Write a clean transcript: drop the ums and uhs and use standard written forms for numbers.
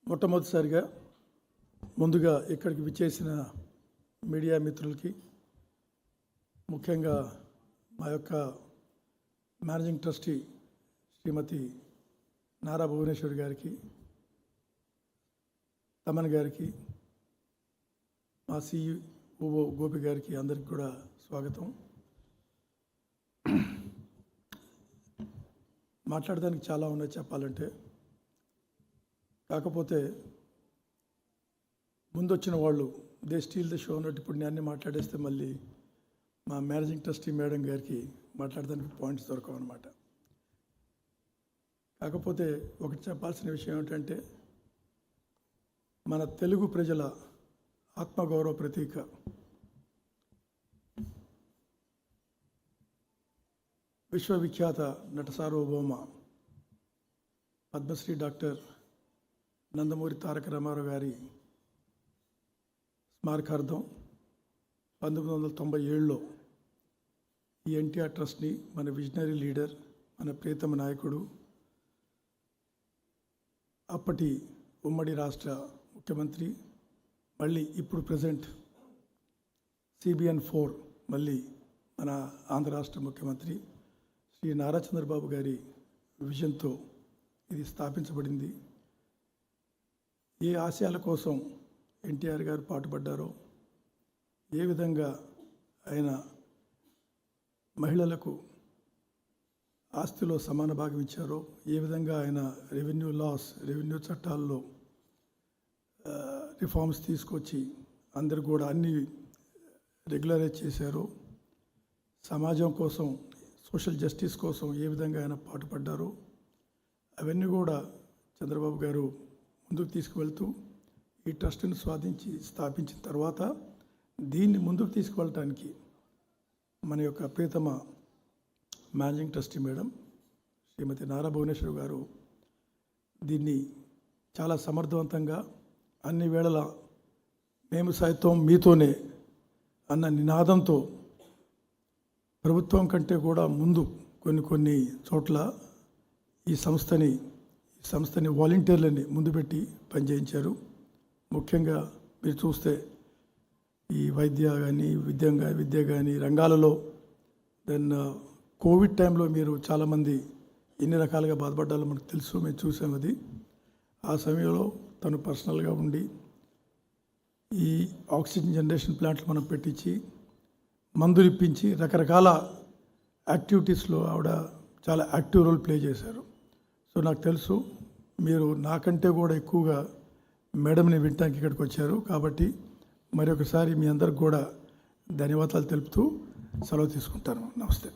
మొట్టమొదటిసారిగా ముందుగా ఇక్కడికి విచ్చేసిన మీడియా మిత్రులకి, ముఖ్యంగా మా యొక్క మేనేజింగ్ ట్రస్టీ శ్రీమతి నారా భువనేశ్వరి గారికి, తమన్ గారికి, మా సిఇఓ గోపి గారికి అందరికి కూడా స్వాగతం. మాట్లాడడానికి చాలా ఉన్నాయి చెప్పాలంటే, కాకపోతే ముందొచ్చిన వాళ్ళు దే స్టీల్ ద షో అన్నట్టు ఇప్పుడు నేను మాట్లాడేస్తే మళ్ళీ మా మేనేజింగ్ ట్రస్టీ మేడం గారికి మాట్లాడడానికి పాయింట్స్ దొరకవు అన్నమాట. కాకపోతే ఒకటి చెప్పాల్సిన విషయం ఏమిటంటే, మన తెలుగు ప్రజల ఆత్మగౌరవ ప్రతీక విశ్వవిఖ్యాత నట సార్వభౌమ పద్మశ్రీ డాక్టర్ నందమూరి తారక రామారావు గారి స్మారకార్థం 1997లో ఈ ఎన్టీఆర్ ట్రస్ట్ని మన విజనరీ లీడర్, మన ప్రియతమ నాయకుడు, అప్పటి ఉమ్మడి రాష్ట్ర ముఖ్యమంత్రి, మళ్ళీ ఇప్పుడు ప్రజెంట్ CBN 4 మళ్ళీ మన ఆంధ్ర రాష్ట్ర ముఖ్యమంత్రి శ్రీ నారా చంద్రబాబు గారి విజన్తో ఇది స్థాపించబడింది. ఏ ఆశయాల కోసం ఎన్టీఆర్ గారు పాటుపడ్డారో, ఏ విధంగా ఆయన మహిళలకు ఆస్తిలో సమాన భాగం ఇచ్చారో, ఏ విధంగా ఆయన రెవెన్యూ చట్టాల్లో రిఫార్మ్స్ తీసుకొచ్చి అందరు కూడా అన్ని రెగ్యులరైజ్ చేశారో, సమాజం కోసం, సోషల్ జస్టిస్ కోసం ఏ విధంగా ఆయన పాటుపడ్డారో అవన్నీ కూడా చంద్రబాబు గారు ముందుకు తీసుకువెళ్తూ ఈ ట్రస్ట్ని స్థాపించిన తర్వాత దీన్ని ముందుకు తీసుకువెళ్ళటానికి మన యొక్క ప్రియతమ మేనేజింగ్ ట్రస్టీ మేడం శ్రీమతి నారా భువనేశ్వరి గారు దీన్ని చాలా సమర్థవంతంగా అన్ని వేళలా మేము సైతం మీతోనే అన్న నినాదంతో ప్రభుత్వం కంటే కూడా ముందు కొన్ని చోట్ల ఈ సంస్థని వాలంటీర్లని ముందు పెట్టి పనిచేయించారు. ముఖ్యంగా మీరు చూస్తే ఈ విద్య కానీ రంగాలలో దెన్ కోవిడ్ టైంలో మీరు చాలామంది ఎన్ని రకాలుగా బాధపడ్డాలో మనకు తెలుసు, మేము చూసాం. అది ఆ సమయంలో తను పర్సనల్గా ఉండి ఈ ఆక్సిజన్ జనరేషన్ ప్లాంట్లు మనం పెట్టించి మందులు ఇప్పించి రకరకాల యాక్టివిటీస్లో ఆవిడ చాలా యాక్టివ్ రోల్ ప్లే చేశారు. సో నాకు తెలుసు మీరు నాకంటే కూడా ఎక్కువగా మేడంని వినటానికి ఇక్కడికి వచ్చారు. కాబట్టి మరొకసారి మీ అందరికి కూడా ధన్యవాదాలు తెలుపుతూ సెలవు తీసుకుంటాను. నమస్తే.